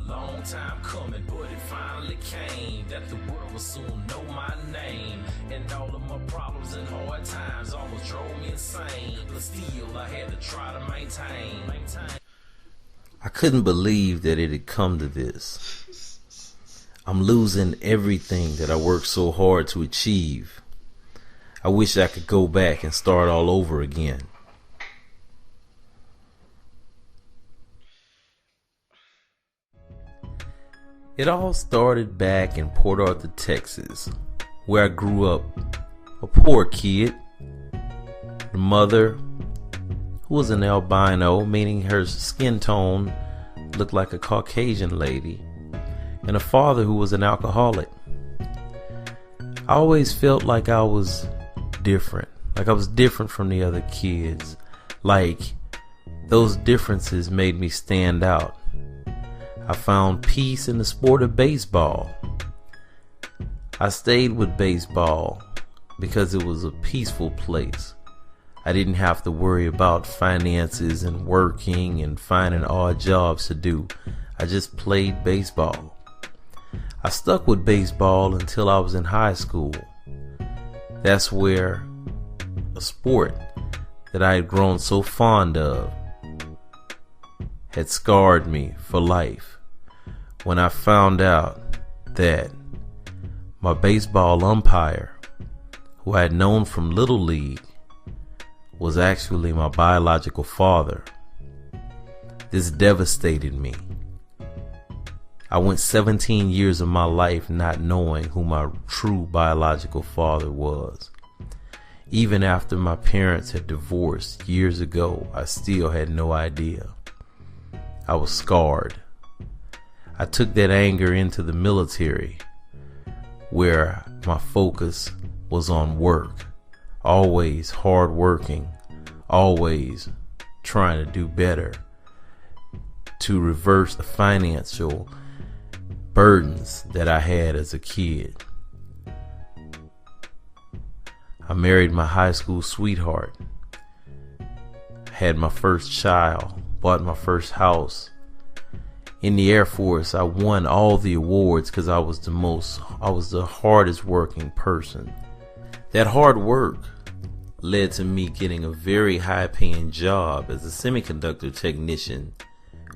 Long time coming, but it finally came that the world will soon know my name. And all of my problems and hard times almost drove me insane. But still, I had to try to maintain. I couldn't believe that it had come to this. I'm losing everything that I worked so hard to achieve. I wish I could go back and start all over again. It all started back in Port Arthur, Texas, where I grew up, a poor kid. The mother, who was an albino, meaning her skin tone looked like a Caucasian lady, and a father who was an alcoholic. I always felt like I was different, from the other kids, like those differences made me stand out. I found peace in the sport of baseball. I stayed with baseball because it was a peaceful place. I didn't have to worry about finances and working and finding odd jobs to do. I just played baseball. I stuck with baseball until I was in high school. That's where a sport that I had grown so fond of had scarred me for life. When I found out that my baseball umpire, who I had known from Little League, was actually my biological father, this devastated me. I went 17 years of my life not knowing who my true biological father was. Even after my parents had divorced years ago, I still had no idea. I was scarred. I took that anger into the military, where my focus was on work, always hard working, always trying to do better, to reverse the financial burdens that I had as a kid. I married my high school sweetheart, had my first child, bought my first house. In the Air Force, I won all the awards because I was the hardest working person. That hard work led to me getting a very high paying job as a semiconductor technician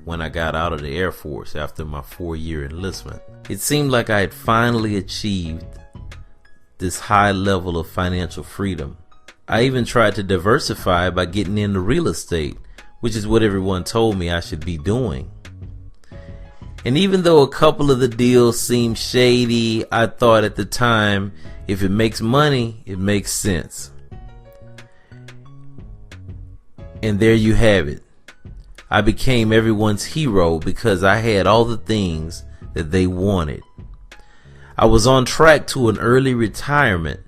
when I got out of the Air Force after my 4-year enlistment. It seemed like I had finally achieved this high level of financial freedom. I even tried to diversify by getting into real estate, which is what everyone told me I should be doing. And even though a couple of the deals seemed shady, I thought at the time, if it makes money, it makes sense. And there you have it. I became everyone's hero because I had all the things that they wanted. I was on track to an early retirement.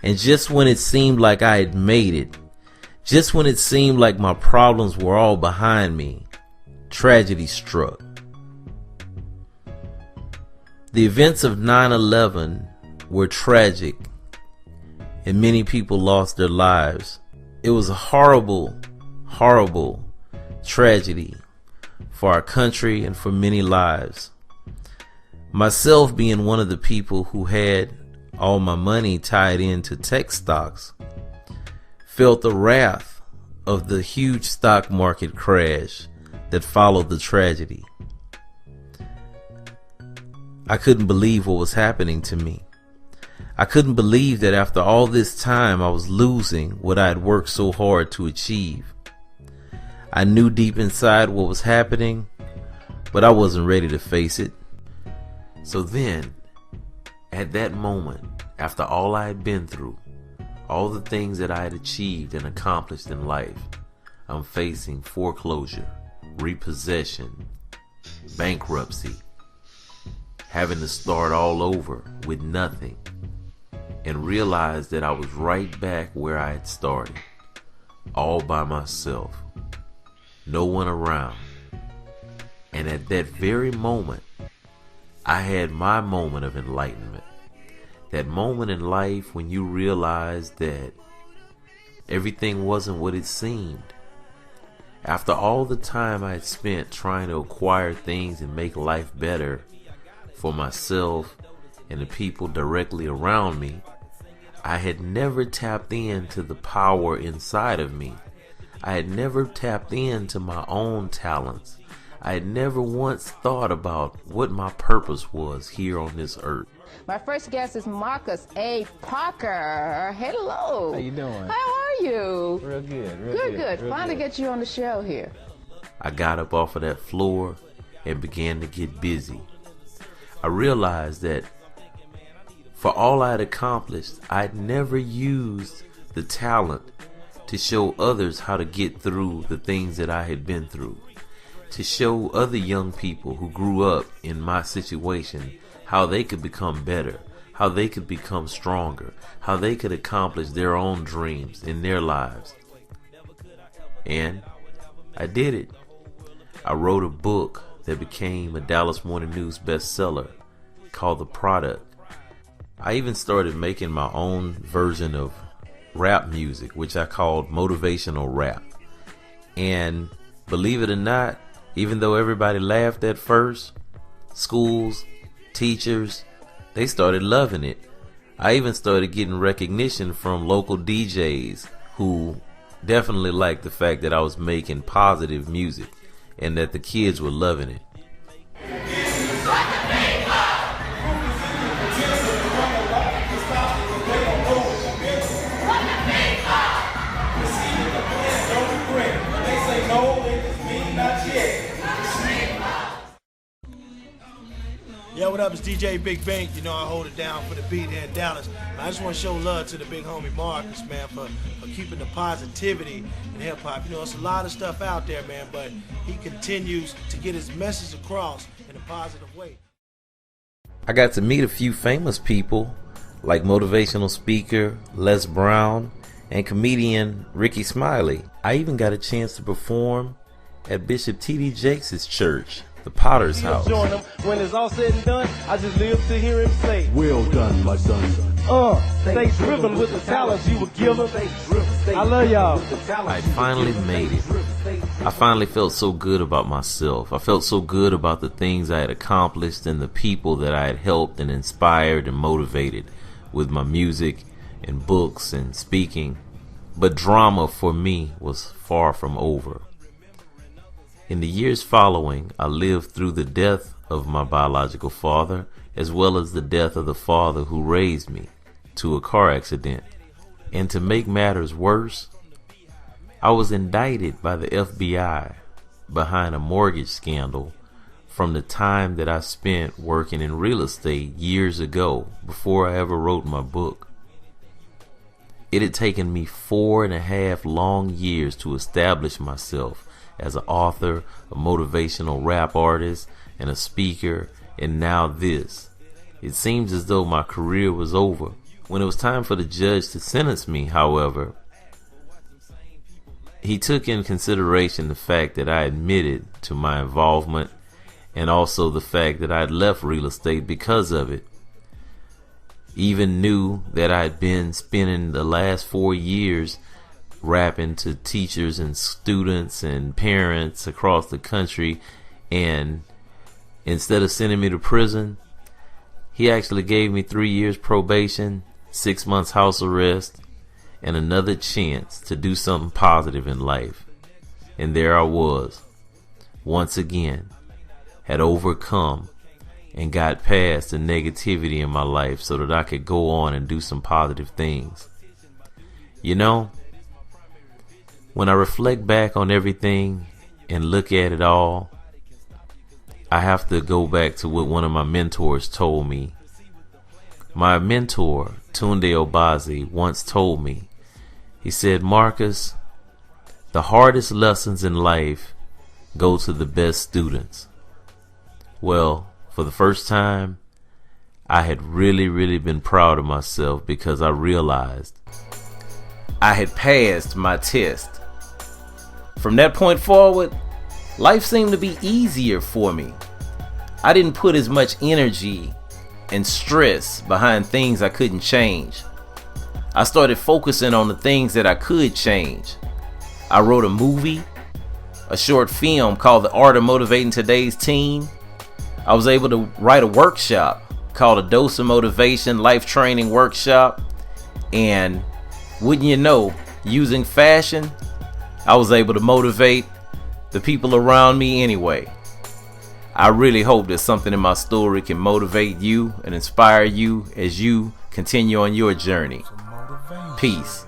And just when it seemed like I had made it, just when it seemed like my problems were all behind me, tragedy struck. The events of 9/11 were tragic, and many people lost their lives. It was a horrible, horrible tragedy for our country and for many lives. Myself being one of the people who had all my money tied into tech stocks, felt the wrath of the huge stock market crash that followed the tragedy. I couldn't believe what was happening to me. I couldn't believe that after all this time I was losing what I had worked so hard to achieve. I knew deep inside what was happening, but I wasn't ready to face it. So then, at that moment, after all I had been through, all the things that I had achieved and accomplished in life, I'm facing foreclosure, repossession, bankruptcy, having to start all over with nothing, and realized that I was right back where I had started, all by myself, no one around. And at that very moment, I had my moment of enlightenment. That moment in life when you realize that everything wasn't what it seemed. After all the time I had spent trying to acquire things and make life better for myself and the people directly around me, I had never tapped into the power inside of me. I had never tapped into my own talents. I had never once thought about what my purpose was here on this earth. My first guest is Marcus A. Parker. Hello. How you doing? How are you? Real good. Good. Real Finally good. get you on the show here. I got up off of that floor and began to get busy. I realized that for all I had accomplished, I'd never used the talent to show others how to get through the things that I had been through, to show other young people who grew up in my situation how they could become better, how they could become stronger, how they could accomplish their own dreams in their lives. And I did it. I wrote a book that became a Dallas Morning News bestseller called The Product. I even started making my own version of rap music, which I called motivational rap. And believe it or not, even though everybody laughed at first, schools, teachers, they started loving it. I even started getting recognition from local DJs who definitely liked the fact that I was making positive music and that the kids were loving it. Yeah, what up? It's DJ Big Bank. You know I hold it down for the beat here in Dallas. I just want to show love to the big homie Marcus, man, for keeping the positivity in hip-hop. You know, it's a lot of stuff out there, man, but he continues to get his message across in a positive way. I got to meet a few famous people like motivational speaker Les Brown and comedian Ricky Smiley. I even got a chance to perform at Bishop T.D. Jakes' church, the Potter's House. Join him. When it's all said and done, I just live to hear him say, Well done, my son. stay driven with the talents you were given. I love y'all. I finally made it. I finally felt so good about myself. I felt so good about the things I had accomplished and the people that I had helped and inspired and motivated with my music and books and speaking. But drama for me was far from over. In the years following, I lived through the death of my biological father, as well as the death of the father who raised me, to a car accident. And to make matters worse, I was indicted by the FBI behind a mortgage scandal from the time that I spent working in real estate years ago, before I ever wrote my book. It had taken me 4.5 long years to establish myself as an author, a motivational rap artist, and a speaker, and now this. It seems as though my career was over. When it was time for the judge to sentence me, however, he took in consideration the fact that I admitted to my involvement and also the fact that I had left real estate because of it. Even knew that I had been spending the last 4 years rapping to teachers and students and parents across the country, and instead of sending me to prison, he actually gave me 3 years probation, 6 months house arrest, and another chance to do something positive in life. And there I was, once again, had overcome and got past the negativity in my life so that I could go on and do some positive things. You know, when I reflect back on everything and look at it all, I have to go back to what one of my mentors told me. My mentor, Tunde Obazi, once told me, he said, Marcus, the hardest lessons in life go to the best students. Well, for the first time, I had really been proud of myself because I realized I had passed my test. From that point forward, life seemed to be easier for me. I didn't put as much energy and stress behind things I couldn't change. I started focusing on the things that I could change. I wrote a movie, a short film called The Art of Motivating Today's Teen. I was able to write a workshop called A Dose of Motivation Life Training Workshop. And wouldn't you know, using fashion, I was able to motivate the people around me anyway. I really hope that something in my story can motivate you and inspire you as you continue on your journey. Peace.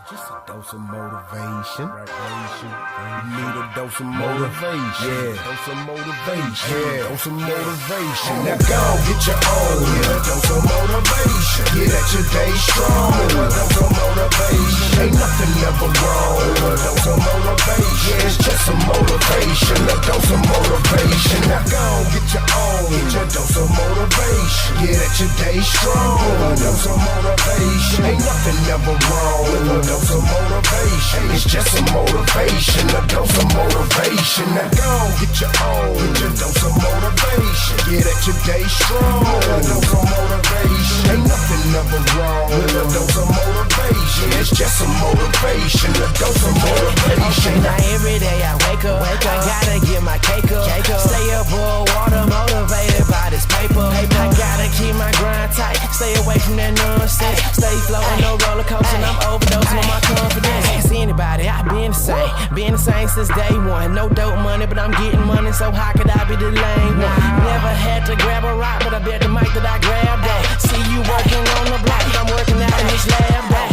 Just a dose of motivation. You need a dose of motivation. Yeah, dose of motivation. Yeah, dose of motivation. Now go get your own. Yeah, dose of motivation. Get at your day strong. A dose of motivation. Ain't nothing ever wrong. A dose of motivation. It's just a motivation. A dose of motivation. Now go get your own. Get your dose of motivation. Get at your day strong. A dose of motivation. Ain't nothing ever wrong. A dose of motivation. It's just a motivation. A dose of motivation. Now go get your own. Get your dose of motivation. Get at your day strong. A dose of motivation. Ain't nothing ever wrong. A dose of motivation. It's just a motivation. A dose of motivation. Now every day I wake up, I gotta get my cake up. Stay up for water, motivated by this paper. I gotta keep my grind tight, stay away from that nonsense. Stay floating, no roller coaster, and I'm overdosing on my confidence. Ask anybody, I've been the same since day one. No dope money, but I'm getting money, so how could I be the lame one? Never had to grab a rock, but I bet the mic that I grabbed that. See you working on the block, I'm working out in this lab day.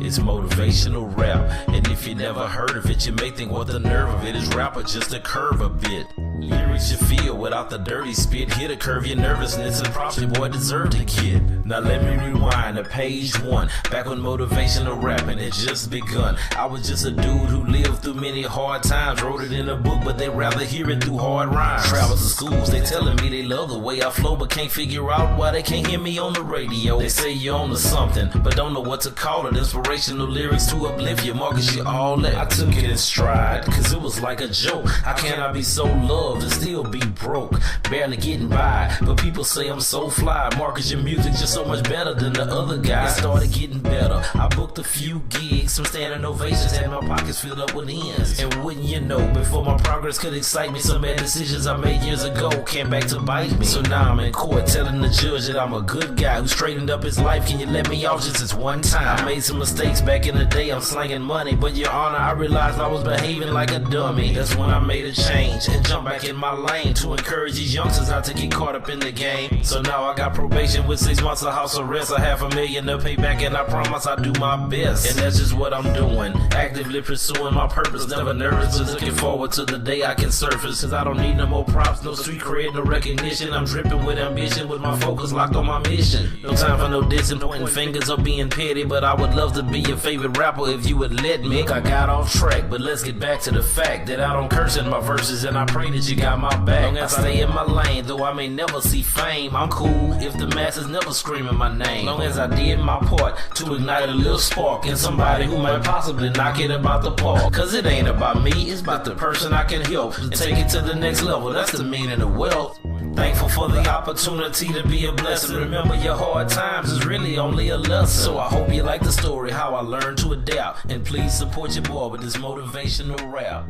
It's motivational rap, and if you never heard of it, you may think what the nerve of it is. Rapper just a curve a bit. Lyrics you feel without the dirty spit. Hit a curve your nervousness and props your boy deserved a kid. Now let me rewind to page 1. Back when motivational rapping had just begun. I was just a dude who lived through many hard times. Wrote it in a book, but they rather hear it through hard rhymes. Travel to schools, they telling me they love the way I flow, but can't figure out why they can't hear me on the radio. They say you're on to something, but don't know what to call it. Inspirational lyrics to uplift you, Marcus, you all that. I took it in stride, cause it was like a joke. How can I be so loved and still be broke? Barely getting by, but people say I'm so fly. Marcus, your music just so much better than the other guys. It started getting better. I booked a few gigs, some standing ovations, had my pockets filled up with ends. And wouldn't you know, before my progress could excite me, some bad decisions I made years ago came back to bite me. So now I'm in court telling the judge that I'm a good guy who straightened up his life. Can you let me off just this one time? I made some mistakes back in the day, I'm slanging money, but your honor, I realized I was behaving like a dummy. That's when I made a change and jumped back in my lane to encourage these youngsters not to get caught up in the game. So now I got probation with 6 months of house arrest, $500,000 to pay back, and I promise I do my best. And that's just what I'm doing, actively pursuing my purpose, never nervous, just looking forward to the day I can surface. Cause I don't need no more props, no street cred, no recognition. I'm dripping with ambition, with my focus locked on my mission. No time for no dissing, pointing fingers, or being petty, but I would love to be your favorite rapper if you would let me. I got off track, but let's get back to the fact that I don't curse in my verses, and I pray that you got my back. Long as I stay in my lane, though I may never see fame, I'm cool if the masses never screaming my name. Long as I did my part to ignite a little spark in somebody who might possibly knock it about the park. Cause it ain't about me, it's about the person I can help to take it to the next level. That's the meaning of wealth. Thankful for the opportunity to be a blessing. Remember, your hard times is really only a lesson. So I hope you like the story, how I learned to adapt. And please support your boy with this motivational rap.